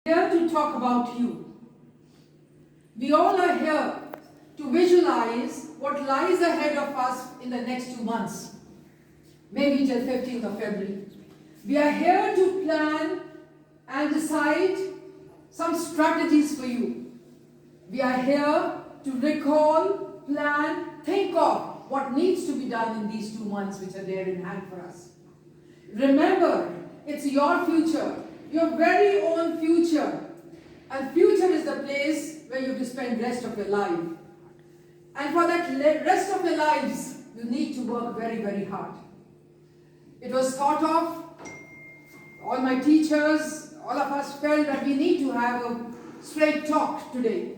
Here to talk about you. We all are here to visualize what lies ahead of us in the next 2 months, maybe till 15th of February. We are here to plan and decide some strategies for you. We are here to recall, plan, think of what needs to be done in these 2 months which are there in hand for us. Remember, it's your future, your very own future. And future is the place where you have to spend the rest of your life. And for that rest of your lives, you need to work very, very hard. It was thought of, all my teachers, all of us felt that we need to have a straight talk today.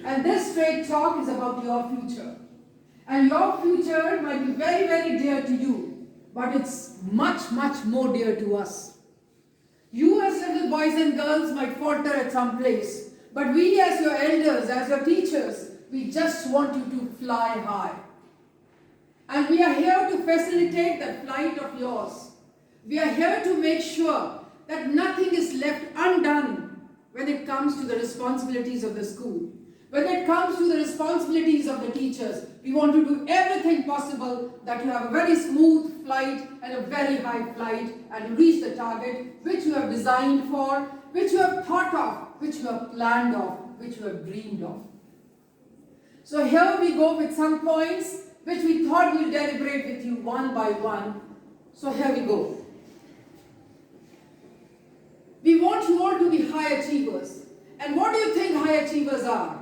And this straight talk is about your future. And your future might be very, very dear to you, but it's much, much more dear to us. You as little boys and girls might falter at some place, but we as your elders, as your teachers, we just want you to fly high. And we are here to facilitate that flight of yours. We are here to make sure that nothing is left undone when it comes to the responsibilities of the school. When it comes to the responsibilities of the teachers, we want to do everything possible that you have a very smooth flight and a very high flight and reach the target which you have designed for, which you have thought of, which you have planned of, which you have dreamed of. So here we go with some points which we thought we'll deliberate with you one by one. So here we go. We want you all to be high achievers. And what do you think high achievers are?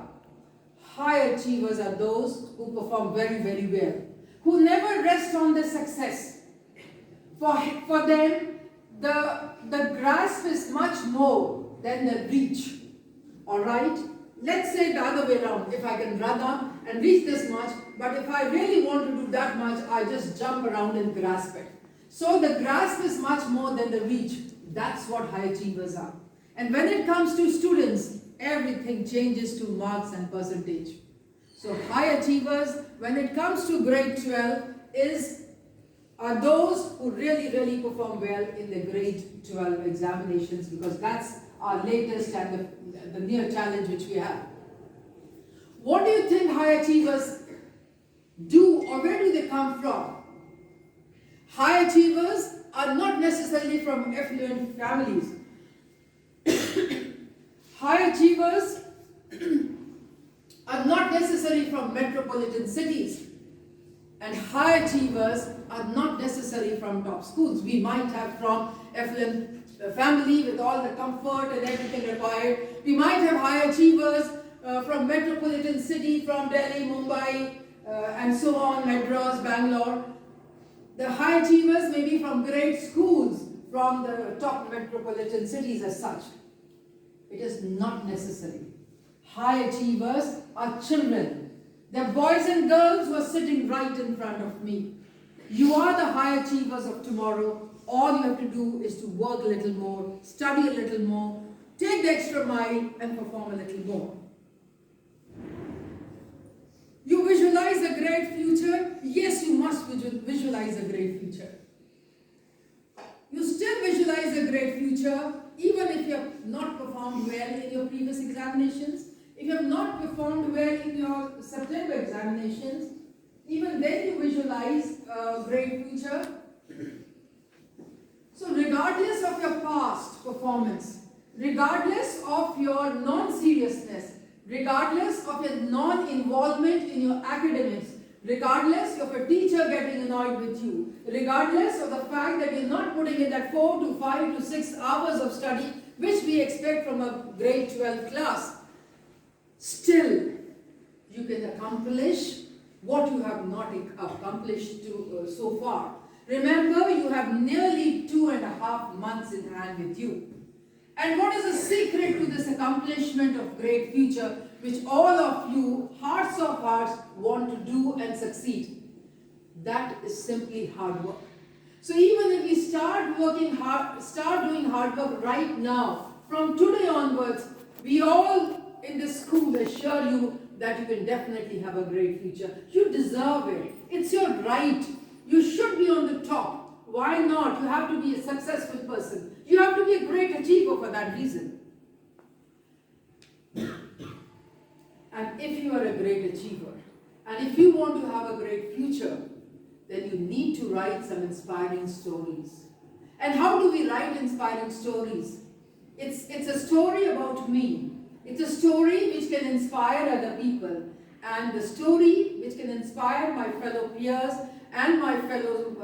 High achievers are those who perform very, very well, who never rest on their success. For them, the grasp is much more than the reach. Alright? Let's say the other way around. If I can run up and reach this much, but if I really want to do that much, I just jump around and grasp it. So the grasp is much more than the reach. That's what high achievers are. And when it comes to students, everything changes to marks and percentage. So high achievers, when it comes to grade 12, are those who really, really perform well in the grade 12 examinations, because that's our latest and the near challenge which we have. What do you think high achievers do, or where do they come from? High achievers are not necessarily from affluent families. High achievers are not necessarily from metropolitan cities. And high achievers are not necessarily from top schools. We might have from affluent family with all the comfort and everything required. We might have high achievers from metropolitan city, from Delhi, Mumbai, and so on, Madras, Bangalore. The high achievers may be from great schools, from the top metropolitan cities as such. It is not necessary. High achievers are children. They're boys and girls who are sitting right in front of me. You are the high achievers of tomorrow. All you have to do is to work a little more, study a little more, take the extra mile and perform a little more. You visualize a great future? Yes, you must visualize a great future. You still visualize a great future even if you have not performed well in your previous examinations. If you have not performed well in your September examinations, even then you visualize a great future. So regardless of your past performance, regardless of your non-seriousness, regardless of your non-involvement in your academics, regardless of a teacher getting annoyed with you, regardless of the fact that you're not putting in that 4 to 5 to 6 hours of study which we expect from a grade 12 class, still you can accomplish what you have not accomplished so far. Remember, you have nearly 2.5 months in hand with you. And what is the secret to this accomplishment of great future which all of you, hearts of hearts, want to do and succeed? That is simply hard work. So even if we start working hard, start doing hard work right now, from today onwards, we all in this school assure you that you can definitely have a great future. You deserve it. It's your right. You should be on the top. Why not? You have to be a successful person. You have to be a great achiever for that reason. And if you are a great achiever, and if you want to have a great future, then you need to write some inspiring stories. And how do we write inspiring stories? It's a story about me. It's a story which can inspire other people. And the story which can inspire my fellow peers and my fellow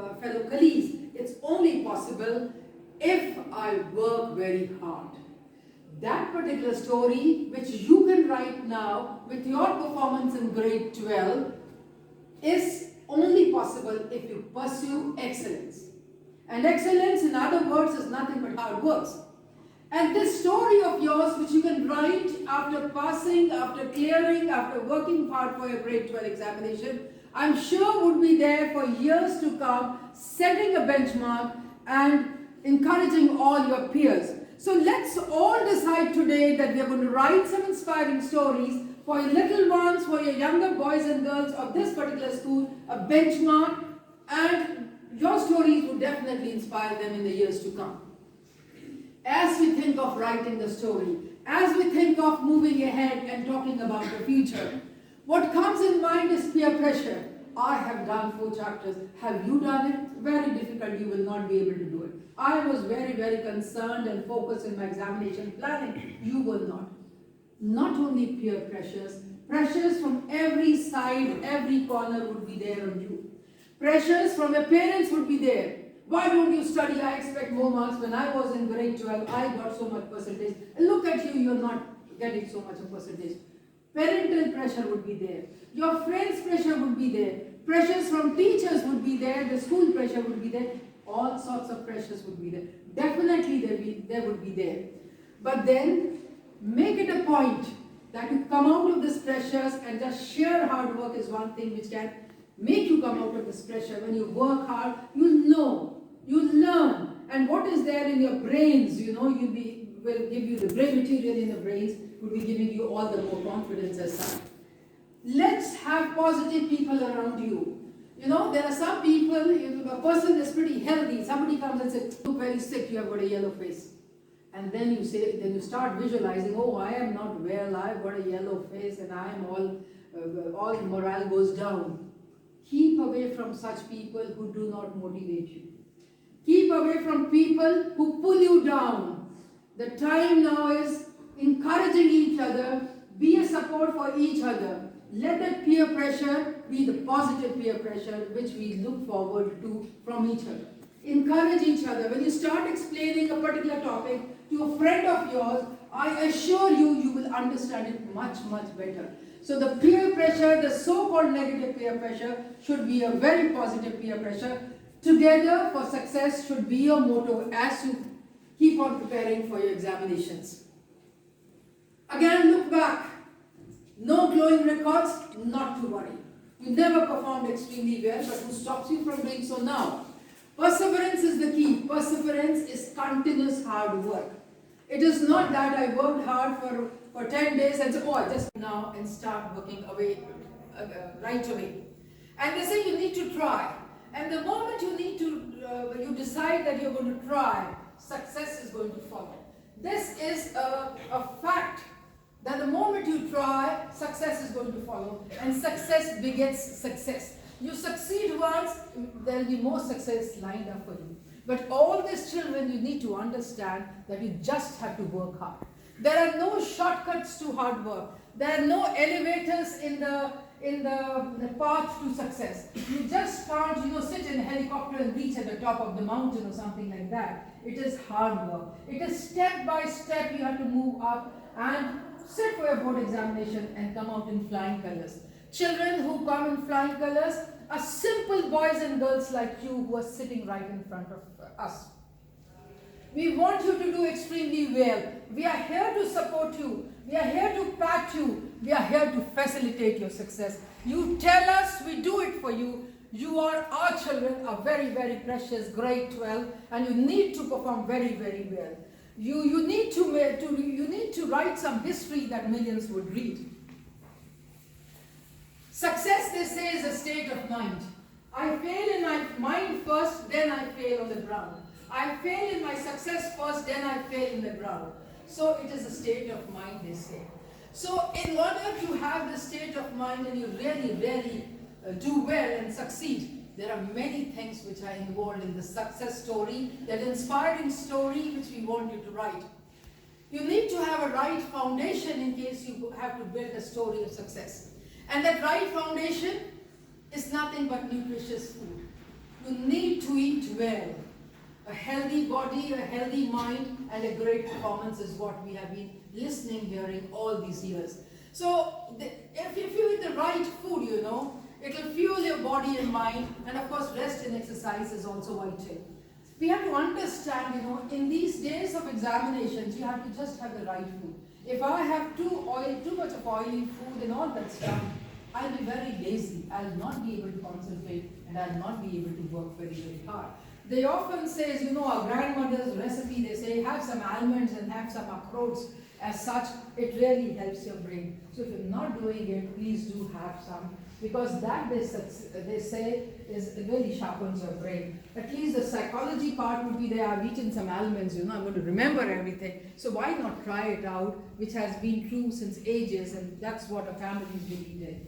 colleagues. It's only possible if I work very hard. That particular story which you can write now with your performance in grade 12 is only possible if you pursue excellence. And excellence, in other words, is nothing but hard work. And this story of yours, which you can write after passing, after clearing, after working hard for your grade 12 examination, I'm sure would be there for years to come, setting a benchmark and encouraging all your peers. So let's all decide today that we are going to write some inspiring stories for your little ones, for your younger boys and girls of this particular school, a benchmark, and your stories will definitely inspire them in the years to come. As we think of writing the story, as we think of moving ahead and talking about the future, what comes in mind is peer pressure. I have done 4 chapters. Have you done it? Very difficult. You will not be able to do it. I was very, very concerned and focused in my examination planning. You will not. Not only peer pressures, pressures from every side, every corner would be there on you. Pressures from your parents would be there. Why don't you study? I expect more marks. When I was in grade 12, I got so much percentage. And look at you, you're not getting so much of percentage. Parental pressure would be there. Your friends' pressure would be there. Pressures from teachers would be there. The school pressure would be there. All sorts of pressures would be there. Definitely there would be there. But then, make it a point that you come out of these pressures, and just sheer hard work is one thing which can make you come out of this pressure. When you work hard, you know, you learn, and what is there in your brains, will give you the brain material in the brains, will be giving you all the more confidence as such. Let's have positive people around you. There are some people, a person is pretty healthy, somebody comes and says, "You're very sick, you have got a yellow face." And then you start visualizing, "Oh, I am not well, I've got a yellow face and I am all morale goes down." Keep away from such people who do not motivate you. Keep away from people who pull you down. The time now is encouraging each other, be a support for each other. Let that peer pressure be the positive peer pressure which we look forward to from each other. Encourage each other. When you start explaining a particular topic to a friend of yours, I assure you, you will understand it much, much better. So the peer pressure, the so-called negative peer pressure, should be a very positive peer pressure. Together for success should be your motto as you keep on preparing for your examinations. Again, look back. No glowing records, not to worry. You never performed extremely well, but who stops you from doing so now? Perseverance is the key. Perseverance is continuous hard work. It is not that I worked hard for 10 days and say, "Oh, I just now," and start working away right away. And they say you need to try. And the moment you decide that you're going to try, success is going to follow. This is a fact that the moment you try, success is going to follow. And success begets success. You succeed once, there will be more success lined up for you. But all these children, you need to understand that you just have to work hard. There are no shortcuts to hard work. There are no elevators in the path to success. You just can't, sit in a helicopter and reach at the top of the mountain or something like that. It is hard work. It is step by step you have to move up and sit for your board examination and come out in flying colors. Children who come in flying colors are simple boys and girls like you who are sitting right in front of us. We want you to do extremely well. We are here to support you. We are here to pat you. We are here to facilitate your success. You tell us, we do it for you. You are our children, are very, very precious, grade 12, and you need to perform very, very well. You need to write some history that millions would read. Success, they say, is a state of mind. I fail in my mind first, then I fail on the ground. I fail in my success first, then I fail in the ground. So it is a state of mind, they say. So in order to have this state of mind and you really do well and succeed, there are many things which are involved in the success story, that inspiring story which we want you to write. You need to have a right foundation in case you have to build a story of success. And that right foundation is nothing but nutritious food. You need to eat well. A healthy body, a healthy mind, and a great performance is what we have been listening, hearing all these years. So if you eat the right food, it will fuel your body and mind, and of course rest and exercise is also vital. We have to understand, in these days of examinations, you have to just have the right food. If I have too much of oily food and all that stuff, I'll be very lazy. I'll not be able to concentrate and I'll not be able to work very hard. They often say, our grandmother's recipe, they say have some almonds and have some akhrots. As such, it really helps your brain. So if you're not doing it, please do have some, because that they say it really sharpens your brain. At least the psychology part would be there. I've eaten some almonds, I'm going to remember everything. So why not try it out, which has been true since ages, and that's what our families really did.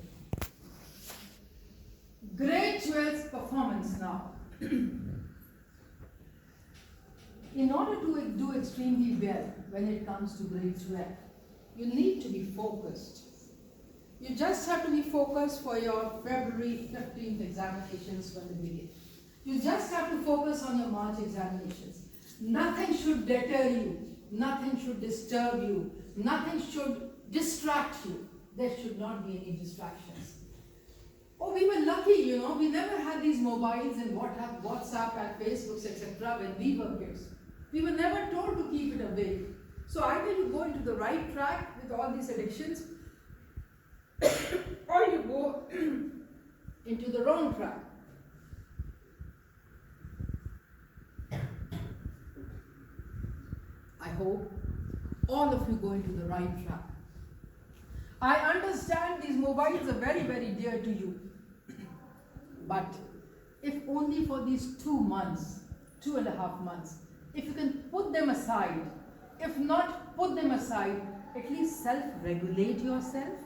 Grade 12 performance now. In order to do extremely well when it comes to grade 12, you need to be focused. You just have to be focused for your February 15th examinations when they begin. You just have to focus on your March examinations. Nothing should deter you. Nothing should disturb you. Nothing should distract you. There should not be any distractions. Oh, we were lucky, we never had these mobiles and WhatsApp and Facebooks, etc. when we were kids. We were never told to keep it away. So either you go into the right track with all these addictions, or you go into the wrong track. I hope all of you go into the right track. I understand these mobiles are very dear to you. But if only for these 2 months, 2.5 months, if you can put them aside, if not put them aside, at least self-regulate yourself.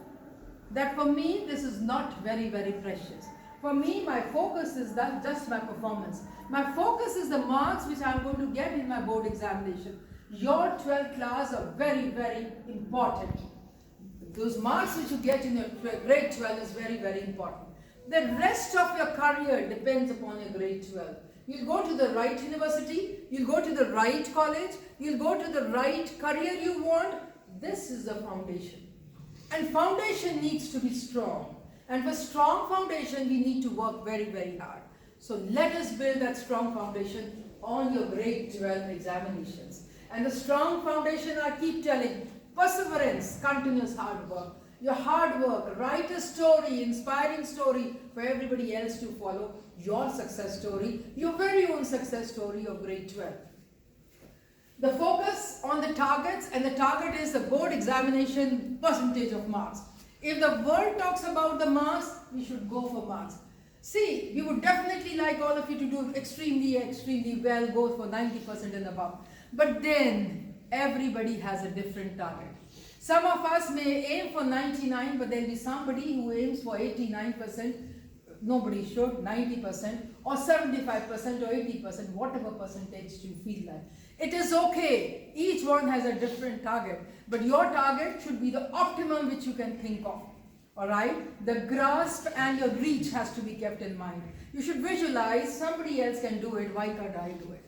That for me, this is not very precious. For me, my focus is not just my performance. My focus is the marks which I'm going to get in my board examination. Your 12th class are very important. Those marks which you get in your grade 12 is very important. The rest of your career depends upon your grade 12. You'll go to the right university, you'll go to the right college, you'll go to the right career you want. This is the foundation. And foundation needs to be strong. And for strong foundation, we need to work very hard. So let us build that strong foundation on your grade 12 examinations. And the strong foundation, I keep telling, perseverance, continuous hard work. Your hard work, write a story, inspiring story for everybody else to follow. Your success story, your very own success story of grade 12. The focus on the targets, and the target is the board examination percentage of marks. If the world talks about the marks, we should go for marks. See, we would definitely like all of you to do extremely well, go for 90% and above. But then, everybody has a different target. Some of us may aim for 99, but there will be somebody who aims for 89%. Nobody should, 90%, or 75%, or 80%, whatever percentage you feel like. It is okay. Each one has a different target. But your target should be the optimum which you can think of. Alright? The grasp and your reach has to be kept in mind. You should visualize somebody else can do it, why can't I do it?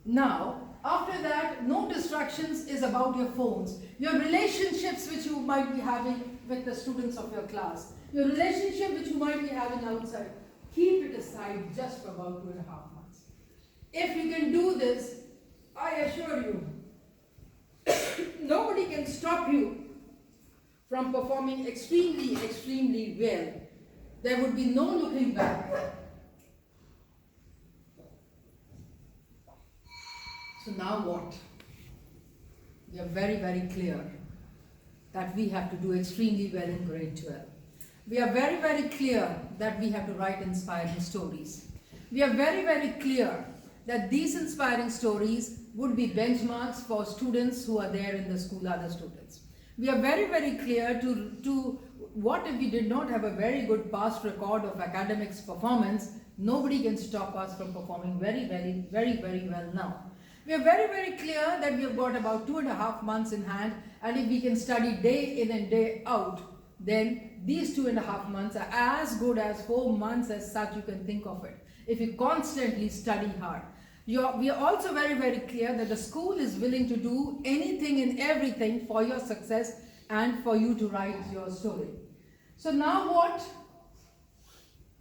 Now, after that, no distractions is about your phones. Your relationships which you might be having with the students of your class. Your relationship which you might be having outside. Keep it aside just for about 2.5 months. If you can do this, I assure you, nobody can stop you from performing extremely well. There would be no looking back. So now what? We are very clear that we have to do extremely well in grade 12. We are very clear that we have to write inspiring stories. We are very clear that these inspiring stories would be benchmarks for students who are there in the school, other students. We are very, very clear to what if we did not have a very good past record of academics performance, nobody can stop us from performing very, very, very, very well now. We are very, very clear that we have got about 2.5 months in hand, and if we can study day in and day out, then these 2.5 months are as good as 4 months as such you can think of it, if you constantly study hard. We are also very, very clear that the school is willing to do anything and everything for your success and for you to write your story. So now what?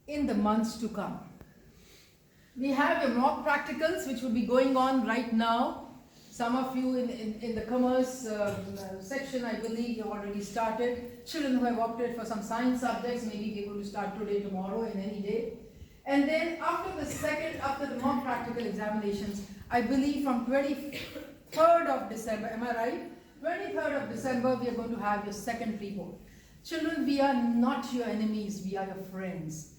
In the months to come, we have your mock practicals which will be going on right now. Some of you in the commerce section, I believe you already started. Children who have opted for some science subjects, maybe they're going to start today, tomorrow, in any day. And then after the mock practical examinations, I believe from 23rd of December, am I right? 23rd of December, we are going to have your second pre-board. Children, we are not your enemies, we are your friends.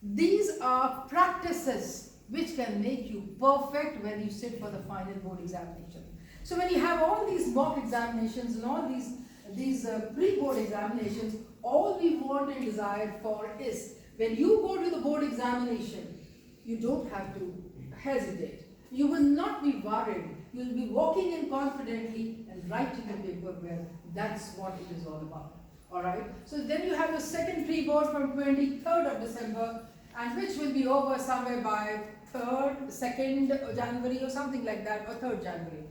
These are practices which can make you perfect when you sit for the final board examination. So when you have all these mock examinations and all these pre-board examinations, all we want and desire for is when you go to the board examination, you don't have to hesitate. You will not be worried. You will be walking in confidently and writing the paper well. That's what it is all about. Alright? So then you have your second pre-board from 23rd of December, and which will be over somewhere by 2nd January or something like that, or 3rd January.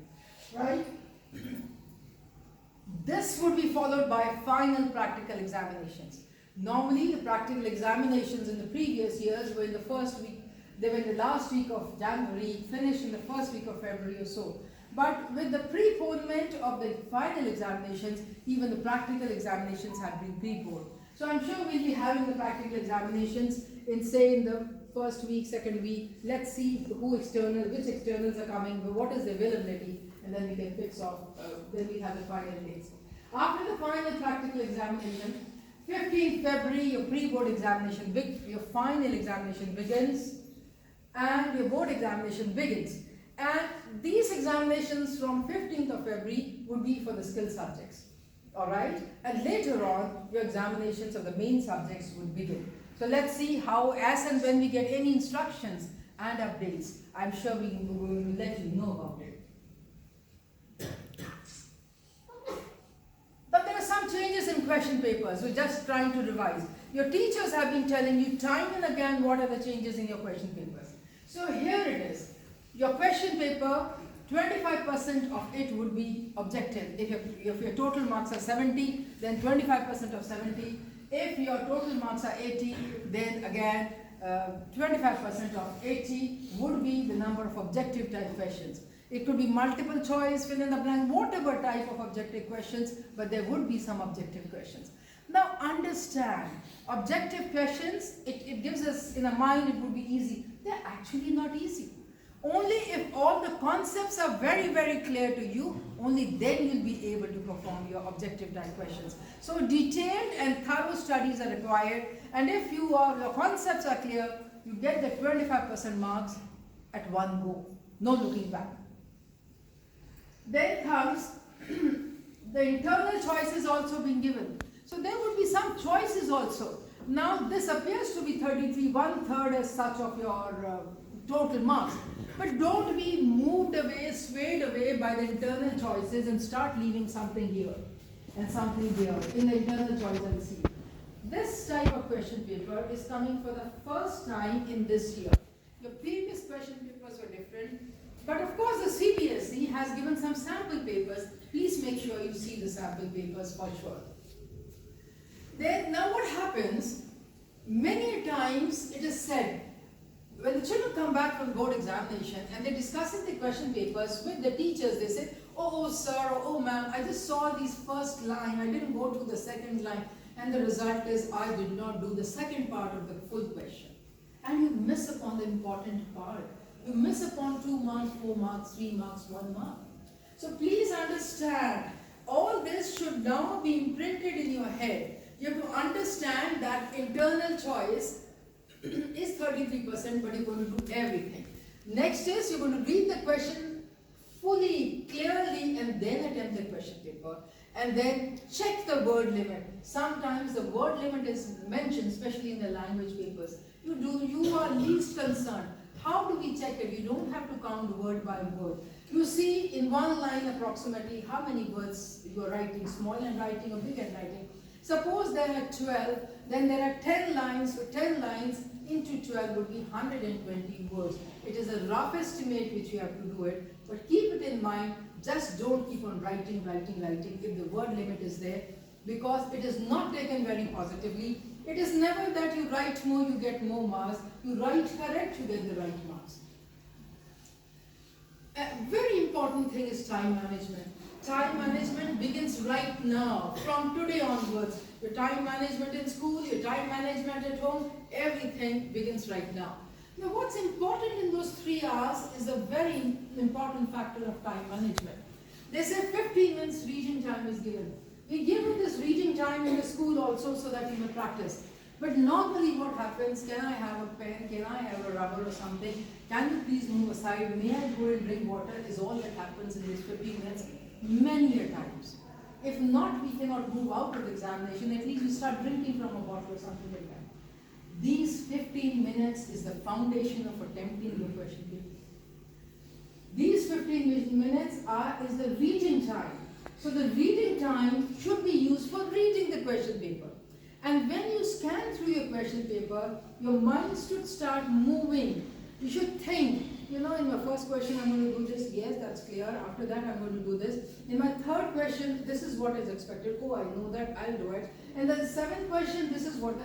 Right? This would be followed by final practical examinations. Normally, the practical examinations in the previous years were in the first week, they were in the last week of January, finished in the first week of February or so. But with the preponement of the final examinations, even the practical examinations had been preponed. So I'm sure we'll be having the practical examinations in, say, in the first week, second week. Let's see which externals are coming, what is the availability, and then we can fix off, then we have the final dates. After the final practical examination, 15th February, your pre-board examination, your final examination begins, and your board examination begins. And these examinations from 15th of February would be for the skill subjects. Alright? And later on, your examinations of the main subjects would begin. So let's see how, as and when we get any instructions and updates, I'm sure we will let you know about it. But there are some changes in question papers. We're just trying to revise. Your teachers have been telling you time and again what are the changes in your question papers. So here it is. Your question paper, 25% of it would be objective. If your total marks are 70, then 25% of 70. If your total marks are 80, then again 25% of 80 would be the number of objective type questions. It could be multiple choice, fill in the blank, whatever type of objective questions, but there would be some objective questions. Now understand, objective questions, it gives us in a mind it would be easy. They're actually not easy. Only if all the concepts are very, very clear to you, only then you'll be able to perform your objective type questions. So detailed and thorough studies are required, and if your concepts are clear, you get the 25% marks at one go, no looking back. Then comes the internal choices also being given. So there would be some choices also. Now this appears to be 33, 1/3 as such of your total marks. But don't be moved away, swayed away by the internal choices and start leaving something here and something there in the internal choice and see. This type of question paper is coming for the first time in this year. Your previous question papers were different, but of course the CBSE has given some sample papers. Please make sure you see the sample papers for sure. Then now what happens, many times it is said, when the children come back from board examination and they're discussing the question papers with the teachers, they say, oh sir, or oh ma'am, I just saw these first line, I didn't go to the second line, and the result is I did not do the second part of the full question. And you miss upon the important part. You miss upon 2 marks, 4 marks, 3 marks, 1 mark. So please understand, all this should now be imprinted in your head. You have to understand that internal choice is 33%, but you're going to do everything. Next is you're going to read the question fully, clearly, and and then attempt the question paper, and then check the word limit. Sometimes the word limit is mentioned, especially in the language papers. You are least concerned. How do we check it? You don't have to count word by word. You see in one line approximately how many words you are writing, small handwriting or big handwriting. Suppose there are 12, then there are 10 lines, so 10 lines into 12 would be 120 words. It is a rough estimate which you have to do it, but keep it in mind, just don't keep on writing if the word limit is there, because it is not taken very positively. It is never that you write more, you get more marks. You write correct, you get the right marks. A very important thing is time management. Time management begins right now, from today onwards. Your time management in school, your time management at home, everything begins right now. Now what's important in those 3 hours is a very important factor of time management. They say 15 minutes reading time is given. We give you this reading time in the school also so that you may practice. But normally what happens, can I have a pen, can I have a rubber or something, can you please move aside, may I go and drink water, is all that happens in these 15 minutes many a times. If not, we cannot move out of the examination, at least we start drinking from a bottle or something like that. These 15 minutes is the foundation of attempting the question paper. These 15 minutes is the reading time. So the reading time should be used for reading the question paper. And when you scan through your question paper, your mind should start moving. You should think, in my first question I'm going to do this, yes, that's clear. After that I'm going to do this. In my third question, this is what is expected. Oh, I know that, I'll do it. And then the 7th question, this is what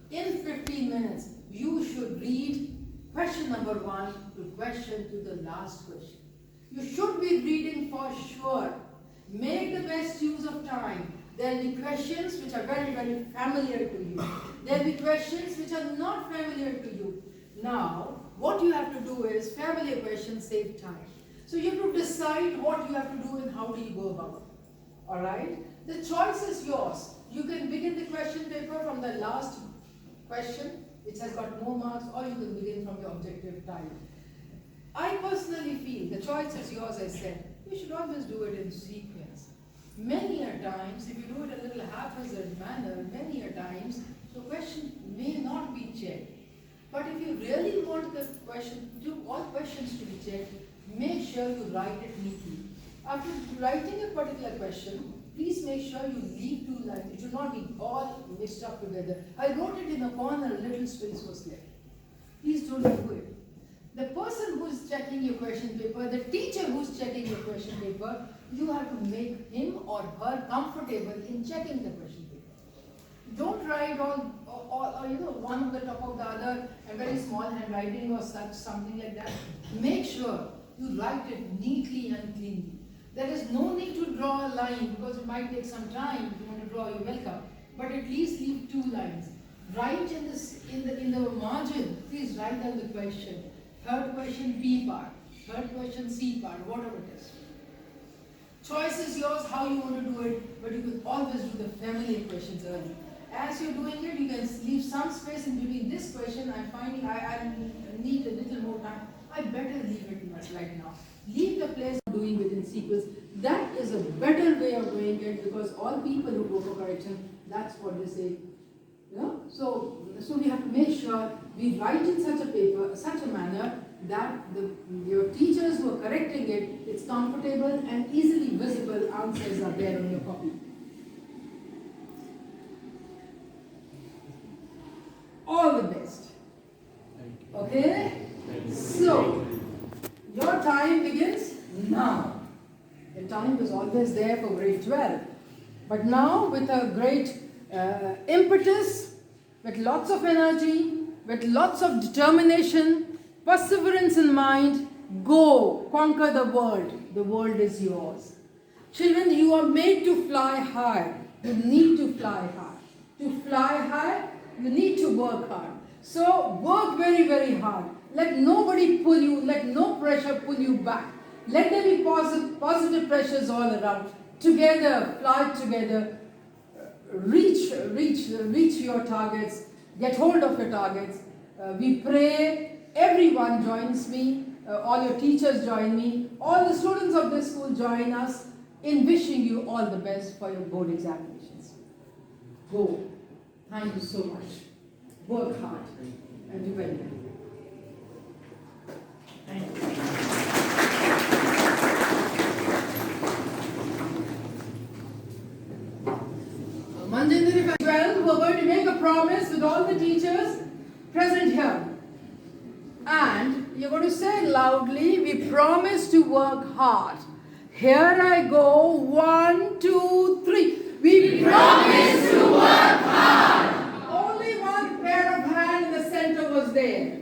in 15 minutes, you should read question number 1 to the last question. You should be reading for sure. Make the best use of time. There will be questions which are very, very familiar to you. There will be questions which are not familiar to you. Now, what you have to do is, familiar questions save time. So you have to decide what you have to do and how do you go about it. Alright? The choice is yours. You can begin the question paper from the last question, which has got more marks, or you can begin from the objective time. I personally feel, the choice is yours, I said, you should always do it in sequence. Many a times, if you do it a little haphazard manner, many a times, the question may not be checked. But if you really want the question, all questions to be checked, make sure you write it neatly. After writing a particular question, please make sure you leave 2 lines. It should not be all mixed up together. I wrote it in a corner, a little space was left. Please don't do it. The person who is checking your question paper, the teacher who is checking your question paper, you have to make him or her comfortable in checking the question paper. Don't write all one on the top of the other, and very small handwriting or such, something like that. Make sure you write it neatly and cleanly. There is no need to draw a line because it might take some time. If you want to draw, you're welcome. But at least leave 2 lines. Write in the margin, please write down the question. Third question B part, third question C part, whatever it is. Choice is yours how you want to do it, but you can always do the familiar questions early. As you're doing it, you can leave some space in between this question. I'm finding I need a little more time. I better leave it right now. Leave the place of doing it in sequence. That is a better way of doing it, because all people who go for correction, that's what they say. So we have to make sure we write in such a manner that your teachers who are correcting it, it's comfortable and easily visible answers are there on your copy. All the best. Okay? So, your time begins now. The time was always there for grade 12. But now, with a great impetus, with lots of energy, with lots of determination, perseverance in mind, go, conquer the world. The world is yours. Children, you are made to fly high. You need to fly high. To fly high, you need to work hard. So, work very, very hard. Let nobody pull you, let no pressure pull you back. Let there be positive pressures all around. Together, fly together. Reach your targets, get hold of your targets. We pray everyone joins me, all your teachers join me, all the students of this school join us. in wishing you all the best for your board examinations. Go. Thank you so much. Work hard and do well. Thank you. Manjendra, well, we're going to make a promise with all the teachers present here. And you're going to say loudly, we promise to work hard. Here I go, 1, 2, 3. We promise to work hard. Only one pair of hands in the center was there.